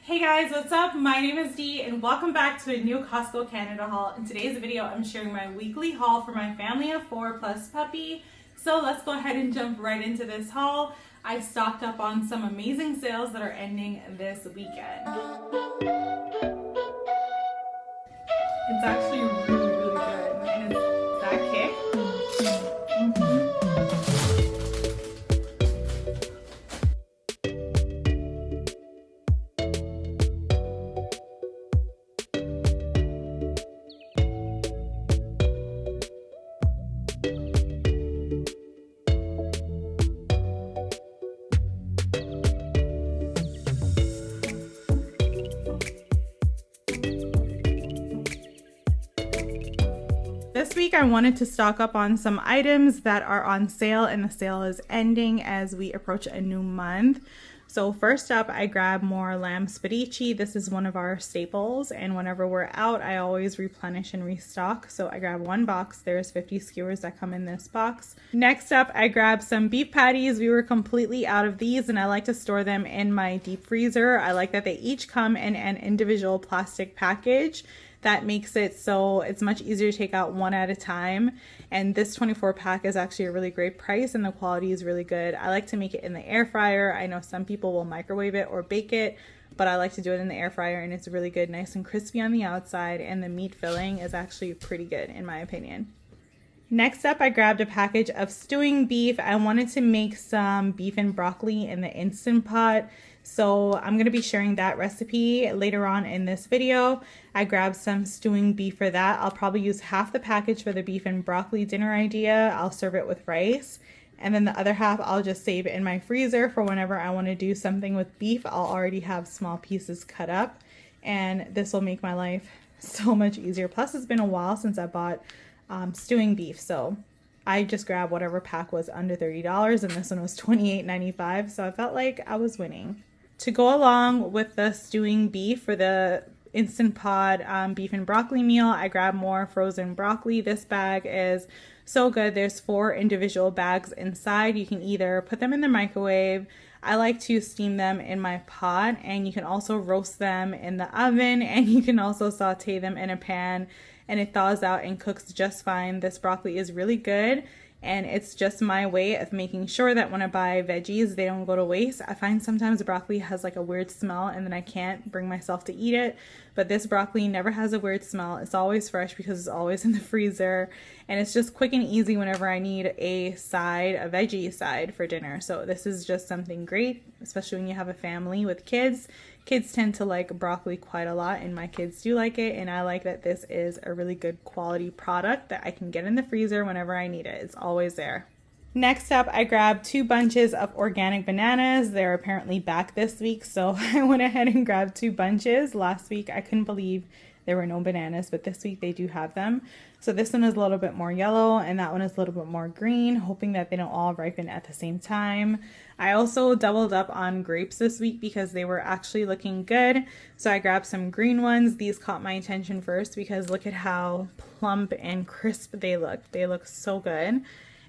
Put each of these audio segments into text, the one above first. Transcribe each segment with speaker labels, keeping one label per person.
Speaker 1: Hey guys, what's up? My name is Dee and welcome back to a new Costco Canada haul. In today's video, I'm sharing my weekly haul for my family of 4 plus puppy. So let's go ahead and jump right into this haul. I stocked up on some amazing sales that are ending this weekend. It's actually really good and it's that kick. This week I wanted to stock up on some items that are on sale, and the sale is ending as we approach a new month. So first up, I grabbed more lamb spadici. This is one of our staples, and whenever we're out, I always replenish and restock. So I grabbed one box. There's 50 skewers that come in this box. Next up, I grabbed some beef patties. We were completely out of these, and I like to store them in my deep freezer. I like that they each come in an individual plastic package. That makes it so it's much easier to take out one at a time. And this 24 pack is actually a really great price and the quality is really good. I like to make it in the air fryer. I know some people will microwave it or bake it, but I like to do it in the air fryer, and it's really good, nice and crispy on the outside, and the meat filling is actually pretty good in my opinion. Next up, I grabbed a package of stewing beef. I wanted to make some beef and broccoli in the Instant Pot. So I'm going to be sharing that recipe later on in this video. I grabbed some stewing beef for that. I'll probably use half the package for the beef and broccoli dinner idea. I'll serve it with rice. And then the other half I'll just save in my freezer for whenever I want to do something with beef. I'll already have small pieces cut up, and this will make my life so much easier. Plus, it's been a while since I bought stewing beef, so I just grabbed whatever pack was under $30, and this one was $28.95, so I felt like I was winning. To go along with the stewing beef for the Instant Pot beef and broccoli meal, I grabbed more frozen broccoli. This bag is so good. There's 4 individual bags inside. You can either put them in the microwave. I like to steam them in my pot, and you can also roast them in the oven, and you can also saute them in a pan, and it thaws out and cooks just fine. This broccoli is really good. And it's just my way of making sure that when I buy veggies, they don't go to waste. I find sometimes broccoli has like a weird smell and then I can't bring myself to eat it. But this broccoli never has a weird smell. It's always fresh because it's always in the freezer. And it's just quick and easy whenever I need a veggie side for dinner. So this is just something great, especially when you have a family with kids. Kids tend to like broccoli quite a lot, and my kids do like it, and I like that this is a really good quality product that I can get in the freezer whenever I need it. It's always there. Next up, I grabbed 2 bunches of organic bananas. They're apparently back this week, so I went ahead and grabbed 2 bunches. Last week, I couldn't believe there were no bananas, but this week they do have them. So this one is a little bit more yellow, and that one is a little bit more green, hoping that they don't all ripen at the same time. I also doubled up on grapes this week because they were actually looking good. So I grabbed some green ones. These caught my attention first because look at how plump and crisp they look. They look so good.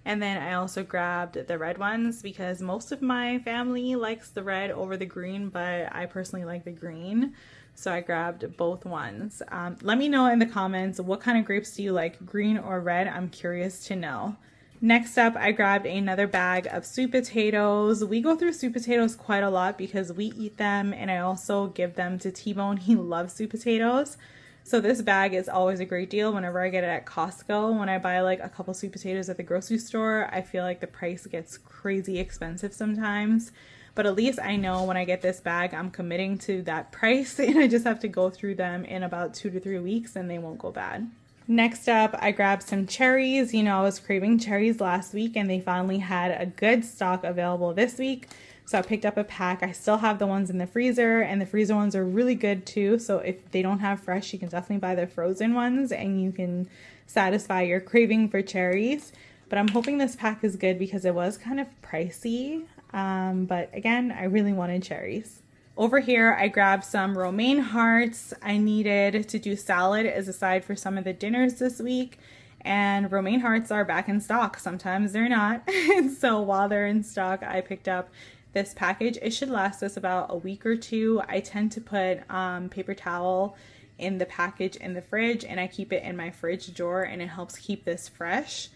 Speaker 1: And then I also grabbed the red ones because most of my family likes the red over the green, but I personally like the green. So I grabbed both ones. Let me know in the comments, what kind of grapes do you like, green or red? I'm curious to know. Next up, I grabbed another bag of sweet potatoes. We go through sweet potatoes quite a lot because we eat them, and I also give them to T-Bone. He loves sweet potatoes. So this bag is always a great deal whenever I get it at Costco. When I buy like a couple sweet potatoes at the grocery store, I feel like the price gets crazy expensive sometimes. But at least I know when I get this bag, I'm committing to that price, and I just have to go through them in about 2 to 3 weeks and they won't go bad. Next up, I grabbed some cherries. You know, I was craving cherries last week, and they finally had a good stock available this week. So I picked up a pack. I still have the ones in the freezer, and the freezer ones are really good too. So if they don't have fresh, you can definitely buy the frozen ones, and you can satisfy your craving for cherries. But I'm hoping this pack is good because it was kind of pricey. But again, I really wanted cherries. Over here, I grabbed some romaine hearts. I needed to do salad as a side for some of the dinners this week. And romaine hearts are back in stock. Sometimes they're not. And so while they're in stock, I picked up this package. It should last us about a week or two. I tend to put paper towel in the package in the fridge, and I keep it in my fridge drawer, and it helps keep this fresh.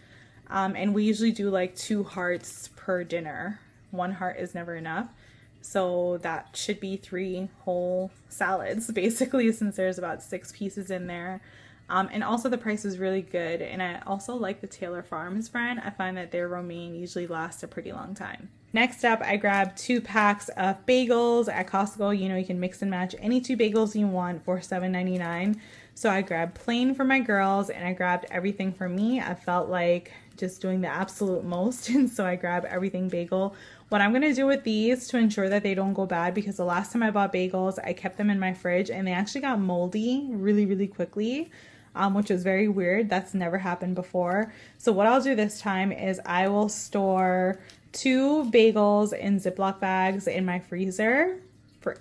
Speaker 1: And we usually do like 2 hearts per dinner. 1 heart is never enough. So that should be 3 whole salads basically, since there's about 6 pieces in there. And also the price is really good. And I also like the Taylor Farms brand. I find that their romaine usually lasts a pretty long time. Next up, I grabbed 2 packs of bagels at Costco. You know, you can mix and match any 2 bagels you want for $7.99. So I grabbed plain for my girls, and I grabbed everything for me. I felt like just doing the absolute most, and so I grabbed everything bagel. What I'm going to do with these to ensure that they don't go bad, because the last time I bought bagels, I kept them in my fridge and they actually got moldy really, really quickly. Which was very weird. That's never happened before. So what I'll do this time is I will store 2 bagels in Ziploc bags in my freezer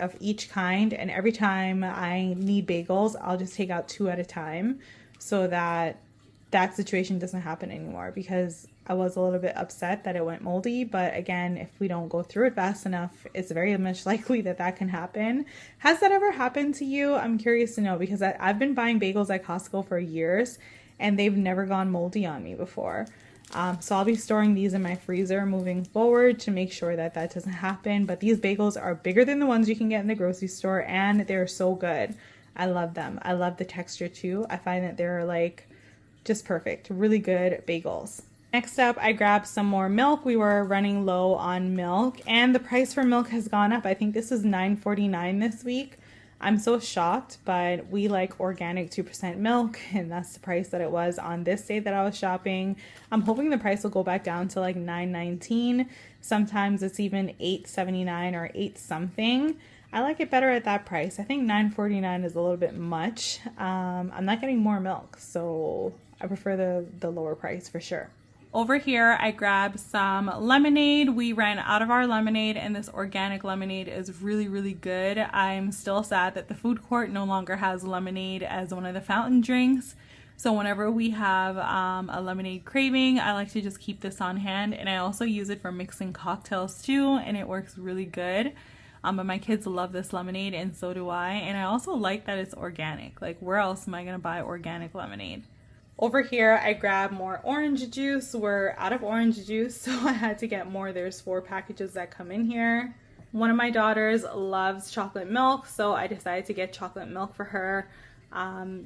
Speaker 1: of each kind. And every time I need bagels, I'll just take out 2 at a time so that that situation doesn't happen anymore, because I was a little bit upset that it went moldy. But again, if we don't go through it fast enough, it's very much likely that that can happen. Has that ever happened to you? I'm curious to know, because I've been buying bagels at Costco for years and they've never gone moldy on me before. So I'll be storing these in my freezer moving forward to make sure that that doesn't happen. But these bagels are bigger than the ones you can get in the grocery store, and they're so good. I love them. I love the texture too. I find that they're like just perfect. Really good bagels. Next up, I grabbed some more milk. We were running low on milk, and the price for milk has gone up. I think this is $9.49 this week. I'm so shocked, but we like organic 2% milk, and that's the price that it was on this day that I was shopping. I'm hoping the price will go back down to like $9.19. Sometimes it's even $8.79 or 8 something. I like it better at that price. I think $9.49 is a little bit much. I'm not getting more milk, so I prefer the lower price for sure. Over here, I grabbed some lemonade. We ran out of our lemonade, and this organic lemonade is really, really good. I'm still sad that the food court no longer has lemonade as one of the fountain drinks. So whenever we have a lemonade craving, I like to just keep this on hand. And I also use it for mixing cocktails too, and it works really good. But my kids love this lemonade, and so do I. And I also like that it's organic. Like, where else am I gonna buy organic lemonade? Over here, I grabbed more orange juice. We're out of orange juice, so I had to get more. There's 4 packages that come in here. One of my daughters loves chocolate milk, so I decided to get chocolate milk for her.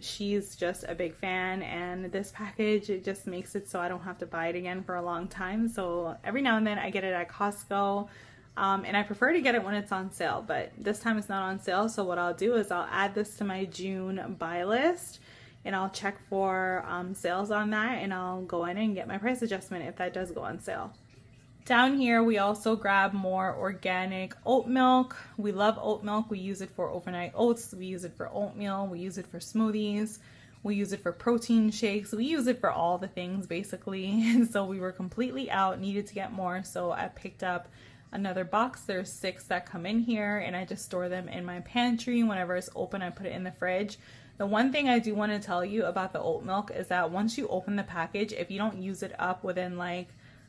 Speaker 1: She's just a big fan, and this package, it just makes it so I don't have to buy it again for a long time. So every now and then I get it at Costco, and I prefer to get it when it's on sale, but this time it's not on sale. So what I'll do is I'll add this to my June buy list, and I'll check for sales on that, and I'll go in and get my price adjustment if that does go on sale. Down here, we also grab more organic oat milk. We love oat milk. We use it for overnight oats. We use it for oatmeal. We use it for smoothies. We use it for protein shakes. We use it for all the things basically. And so we were completely out, needed to get more. So I picked up another box. There's 6 that come in here, and I just store them in my pantry. Whenever it's open, I put it in the fridge. The one thing I do want to tell you about the oat milk is that once you open the package, if you don't use it up within like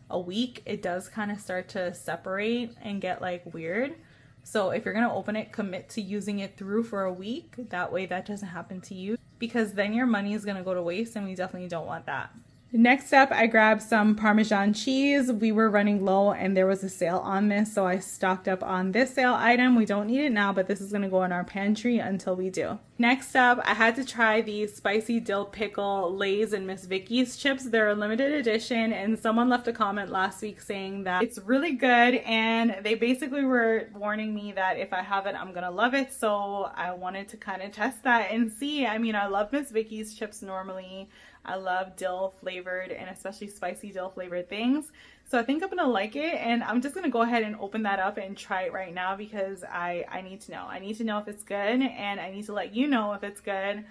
Speaker 1: a week, it does kind of start to separate and get like weird. So if you're going to open it, commit to using it through for a week. That way that doesn't happen to you, because then your money is going to go to waste, and we definitely don't want that. Next up, I grabbed some Parmesan cheese. We were running low and there was a sale on this, so I stocked up on this sale item. We don't need it now, but this is going to go in our pantry until we do. Next up, I had to try these spicy dill pickle Lay's and Miss Vicky's chips. They're a limited edition, and someone left a comment last week saying that it's really good, and they basically were warning me that if I have it, I'm gonna love it. So I wanted to kind of test that and see. I mean, I love Miss Vicky's chips normally. I love dill flavored and especially spicy dill flavored things. So I think I'm gonna like it, and I'm just gonna go ahead and open that up and try it right now, because I need to know. I need to know if it's good, and I need to let you know if it's good,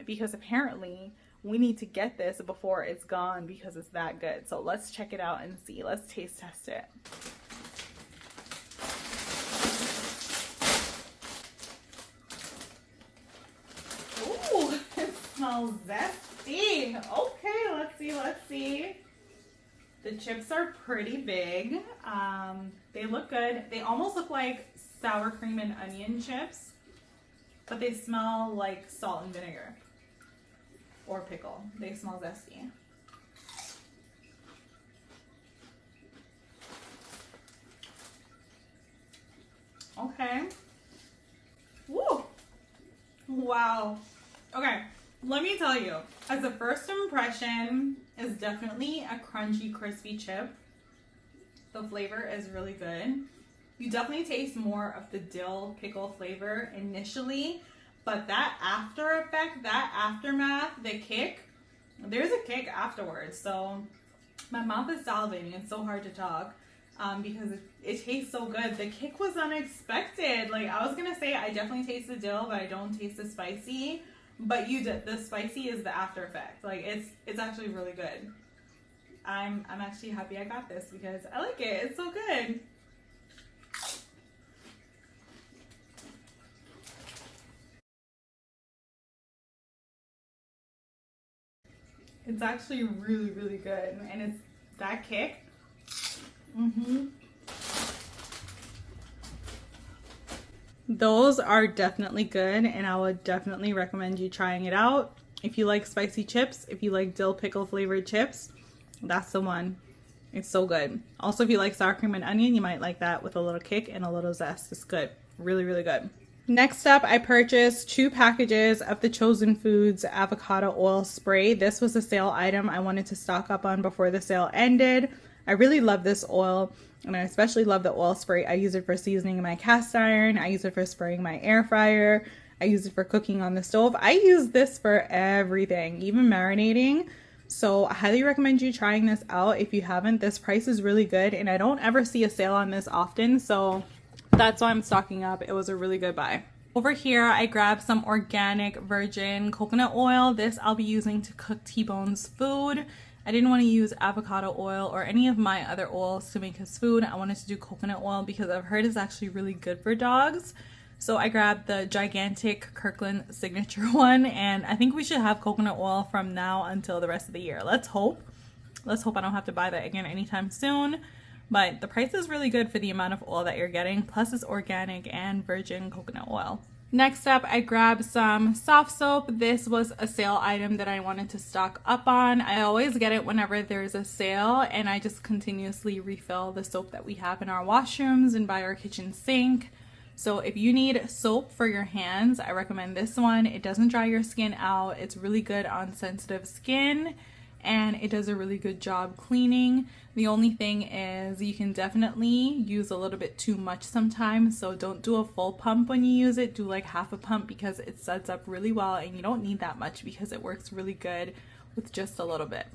Speaker 1: because apparently we need to get this before it's gone because it's that good. So let's check it out and see. Let's taste test it. Ooh, it smells zesty. Okay, let's see. The chips are pretty big. They look good. They almost look like sour cream and onion chips, but they smell like salt and vinegar or pickle. They smell zesty. Okay. Woo! Wow. Okay, let me tell you, as a first impression, is definitely a crunchy, crispy chip. The flavor is really good. You definitely taste more of the dill pickle flavor initially, but that after effect, that aftermath, the kick, there's a kick afterwards. So my mouth is salivating. It's so hard to talk because it tastes so good. The kick was unexpected. Like, I was gonna say I definitely taste the dill, but I don't taste the spicy. But you did. The spicy is the after effect. Like, it's actually really good. I'm actually happy I got this because I like it. It's so good. It's actually really, really good. And it's that kick. Those are definitely good, and I would definitely recommend you trying it out. If you like spicy chips, if you like dill pickle flavored chips, that's the one. It's so good. Also, if you like sour cream and onion, you might like that with a little kick and a little zest. It's good. Really, really good. Next up, I purchased 2 packages of the Chosen Foods avocado oil spray. This was a sale item I wanted to stock up on before the sale ended. I really love this oil, and I especially love the oil spray. I use it for seasoning my cast iron. I use it for spraying my air fryer. I use it for cooking on the stove. I use this for everything, even marinating. So I highly recommend you trying this out if you haven't. This price is really good, and I don't ever see a sale on this often, so that's why I'm stocking up. It was a really good buy. Over here, I grabbed some organic virgin coconut oil. This I'll be using to cook T-Bone's food. I didn't want to use avocado oil or any of my other oils to make his food. I wanted to do coconut oil because I've heard it's actually really good for dogs. So I grabbed the gigantic Kirkland signature one, and I think we should have coconut oil from now until the rest of the year. Let's hope. Let's hope I don't have to buy that again anytime soon. But the price is really good for the amount of oil that you're getting. Plus it's organic and virgin coconut oil. Next up, I grabbed some soft soap. This was a sale item that I wanted to stock up on. I always get it whenever there's a sale, and I just continuously refill the soap that we have in our washrooms and by our kitchen sink. So if you need soap for your hands, I recommend this one. It doesn't dry your skin out. It's really good on sensitive skin, and it does a really good job cleaning. The only thing is you can definitely use a little bit too much sometimes, so don't do a full pump when you use it. Do like half a pump because it suds up really well, and you don't need that much because it works really good with just a little bit.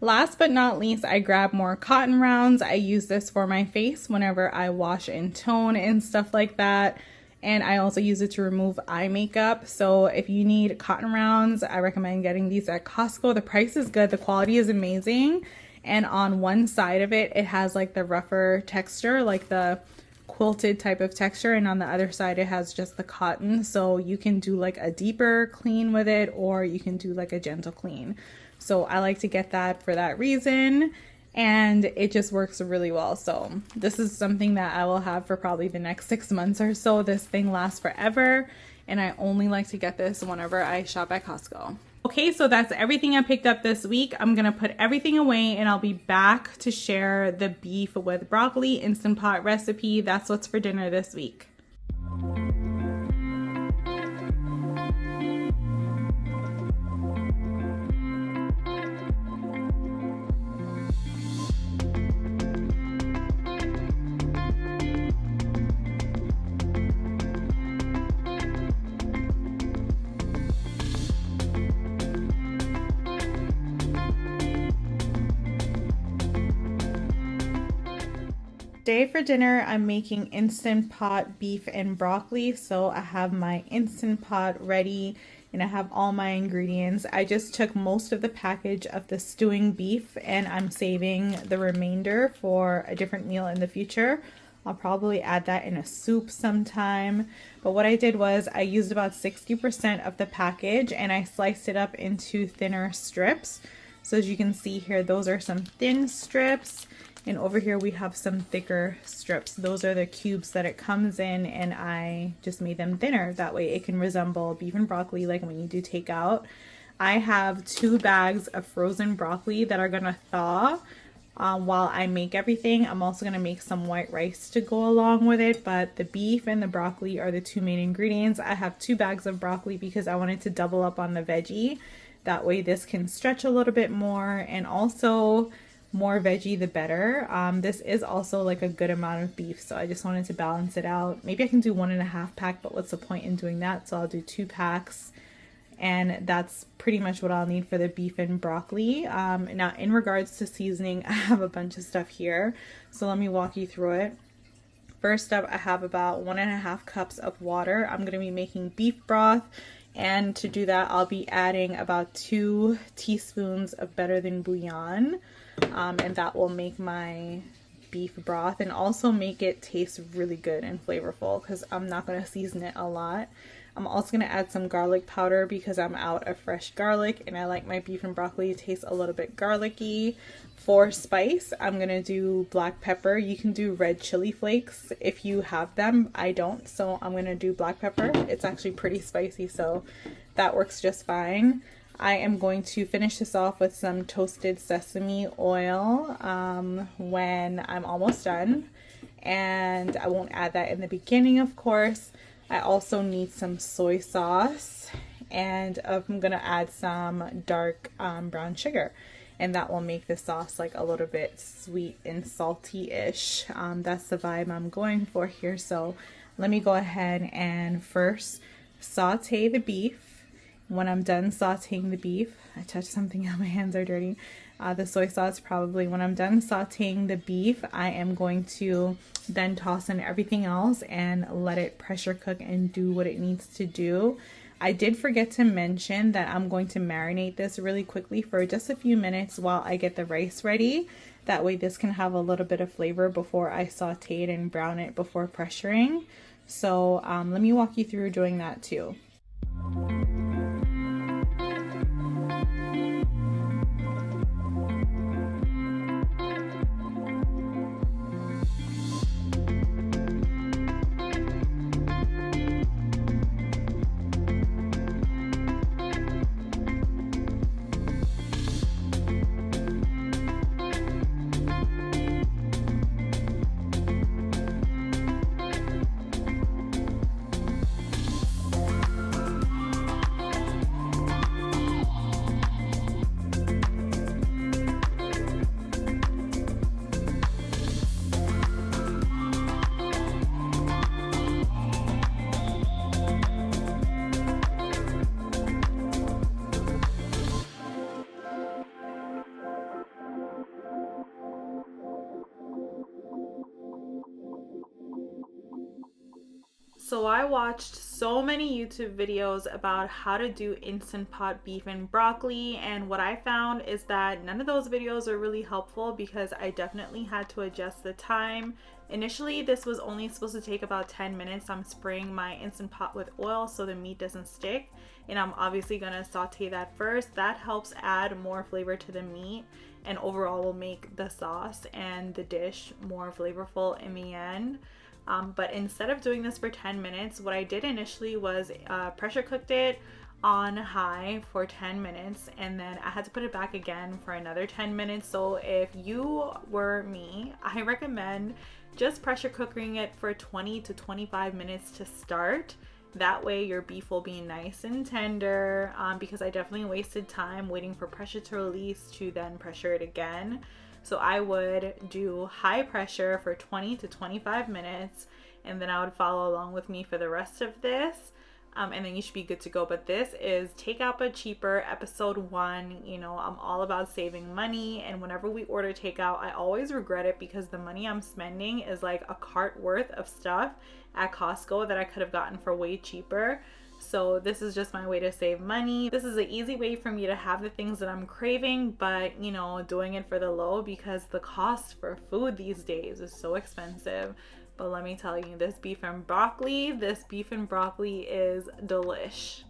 Speaker 1: Last but not least, I grabbed more cotton rounds. I use this for my face whenever I wash and tone and stuff like that. And I also use it to remove eye makeup. So if you need cotton rounds, I recommend getting these at Costco. The price is good. The quality is amazing. And on one side of it, it has like the rougher texture, like the quilted type of texture. And on the other side, it has just the cotton. So you can do like a deeper clean with it, or you can do like a gentle clean. So I like to get that for that reason. And it just works really well. So this is something that I will have for probably the next 6 months or so. This thing lasts forever, and I only like to get this whenever I shop at Costco. Okay, so that's everything I picked up this week. I'm gonna put everything away, and I'll be back to share the beef with broccoli Instant Pot recipe. That's what's for dinner this week. Today for dinner, I'm making Instant Pot beef and broccoli. So I have my Instant Pot ready, and I have all my ingredients. I just took most of the package of the stewing beef, and I'm saving the remainder for a different meal in the future. I'll probably add that in a soup sometime. But what I did was I used about 60% of the package, and I sliced it up into thinner strips. So as you can see here, those are some thin strips. And over here we have some thicker strips. Those are the cubes that it comes in, and I just made them thinner. That way it can resemble beef and broccoli like when you do takeout. I have 2 bags of frozen broccoli that are gonna thaw while I make everything. I'm also gonna make some white rice to go along with it, but the beef and the broccoli are the 2 main ingredients. I have 2 bags of broccoli because I wanted to double up on the veggie. That way this can stretch a little bit more, and also more veggie the better. This is also like a good amount of beef, so I just wanted to balance it out. Maybe I can do 1.5 pack, but what's the point in doing that? So I'll do 2 packs, and that's pretty much what I'll need for the beef and broccoli. Now in regards to seasoning, I have a bunch of stuff here, so let me walk you through it. First up, I have about 1.5 cups of water. I'm going to be making beef broth, and to do that I'll be adding about 2 teaspoons of better than bouillon. And that will make my beef broth and also make it taste really good and flavorful, because I'm not going to season it a lot. I'm also going to add some garlic powder because I'm out of fresh garlic and I like my beef and broccoli to taste a little bit garlicky. For spice, I'm going to do black pepper. You can do red chili flakes if you have them. I don't, so I'm going to do black pepper. It's actually pretty spicy, so that works just fine. I am going to finish this off with some toasted sesame oil when I'm almost done. And I won't add that in the beginning, of course. I also need some soy sauce, and I'm going to add some dark brown sugar. And that will make the sauce like a little bit sweet and salty-ish. That's the vibe I'm going for here. So let me go ahead and first saute the beef. When I'm done sauteing the beef, I touched something out, my hands are dirty. The soy sauce probably. When I'm done sauteing the beef, I am going to then toss in everything else and let it pressure cook and do what it needs to do. I did forget to mention that I'm going to marinate this really quickly for just a few minutes while I get the rice ready. That way this can have a little bit of flavor before I saute it and brown it before pressuring. So let me walk you through doing that too. So I watched so many YouTube videos about how to do Instant Pot beef and broccoli, and what I found is that none of those videos are really helpful because I definitely had to adjust the time. Initially, this was only supposed to take about 10 minutes. I'm spraying my Instant Pot with oil so the meat doesn't stick, and I'm obviously gonna saute that first. That helps add more flavor to the meat and overall will make the sauce and the dish more flavorful in the end. But instead of doing this for 10 minutes, what I did initially was pressure cooked it on high for 10 minutes, and then I had to put it back again for another 10 minutes. So if you were me, I recommend just pressure cooking it for 20 to 25 minutes to start. That way your beef will be nice and tender, because I definitely wasted time waiting for pressure to release to then pressure it again. So I would do high pressure for 20 to 25 minutes, and then I would follow along with me for the rest of this. And then you should be good to go. But this is Takeout But Cheaper, episode 1. You know, I'm all about saving money, and whenever we order takeout, I always regret it because the money I'm spending is like a cart worth of stuff at Costco that I could have gotten for way cheaper. So this is just my way to save money. This is an easy way for me to have the things that I'm craving, but you know, doing it for the low because the cost for food these days is so expensive. But let me tell you, this beef and broccoli is delish.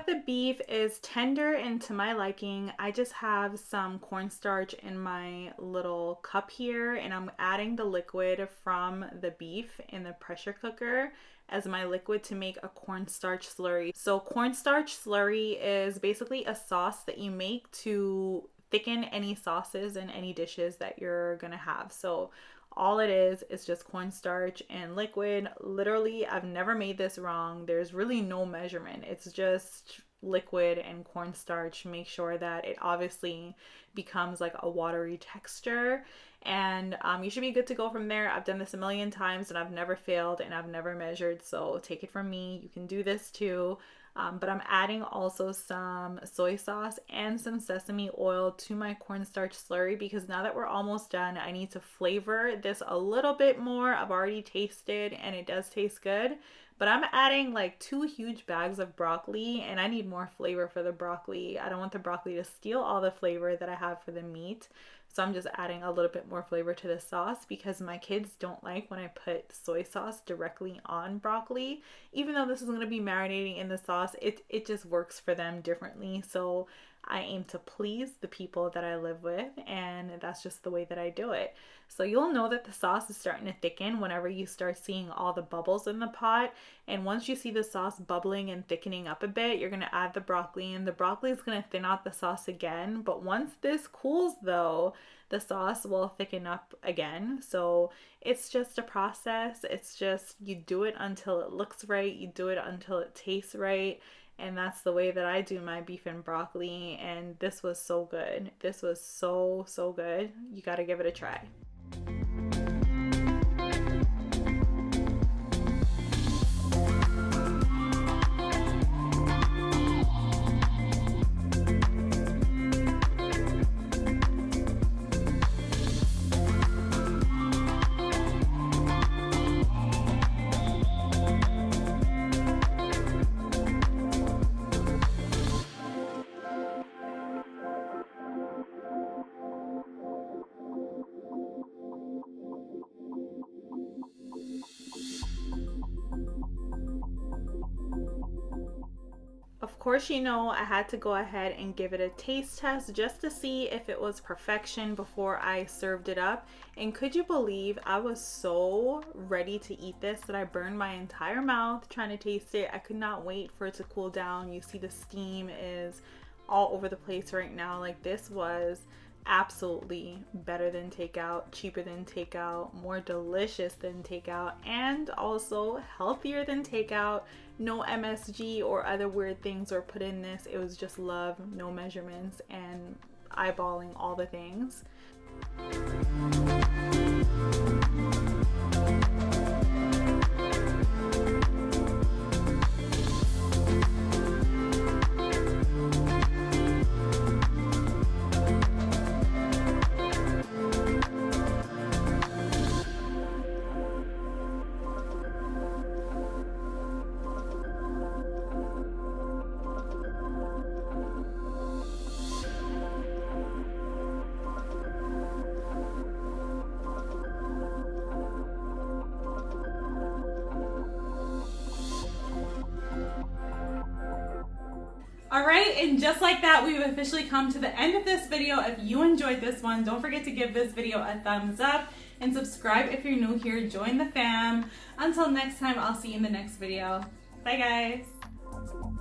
Speaker 1: the beef is tender and to my liking. I just have some cornstarch in my little cup here, and I'm adding the liquid from the beef in the pressure cooker as my liquid to make a cornstarch slurry. So cornstarch slurry is basically a sauce that you make to thicken any sauces and any dishes that you're gonna have. So all it is just cornstarch and liquid. Literally, I've never made this wrong. There's really no measurement. It's just liquid and cornstarch. Make sure that it obviously becomes like a watery texture, and you should be good to go from there. I've done this a million times and I've never failed and I've never measured, so take it from me, you can do this too. But I'm adding also some soy sauce and some sesame oil to my cornstarch slurry because now that we're almost done, I need to flavor this a little bit more. I've already tasted and it does taste good, but I'm adding like 2 huge bags of broccoli and I need more flavor for the broccoli. I don't want the broccoli to steal all the flavor that I have for the meat. So I'm just adding a little bit more flavor to the sauce because my kids don't like when I put soy sauce directly on broccoli. Even though this is going to be marinating in the sauce, it just works for them differently. So I aim to please the people that I live with, and that's just the way that I do it. So you'll know that the sauce is starting to thicken whenever you start seeing all the bubbles in the pot. And once you see the sauce bubbling and thickening up a bit, you're going to add the broccoli, and the broccoli is going to thin out the sauce again. But once this cools though, the sauce will thicken up again. So it's just a process. It's just you do it until it looks right. You do it until it tastes right. And that's the way that I do my beef and broccoli. And this was so good. This was so, so good. You got to give it a try. Of course, you know, I had to go ahead and give it a taste test just to see if it was perfection before I served it up. And could you believe I was so ready to eat this that I burned my entire mouth trying to taste it. I could not wait for it to cool down. You see the steam is all over the place right now. Like, this was absolutely better than takeout, cheaper than takeout, more delicious than takeout, and also healthier than takeout. No MSG or other weird things were put in this. It was just love, no measurements, and eyeballing all the things. Alright, and just like that, we've officially come to the end of this video. If you enjoyed this one, don't forget to give this video a thumbs up and subscribe if you're new here. Join the fam. Until next time, I'll see you in the next video. Bye guys!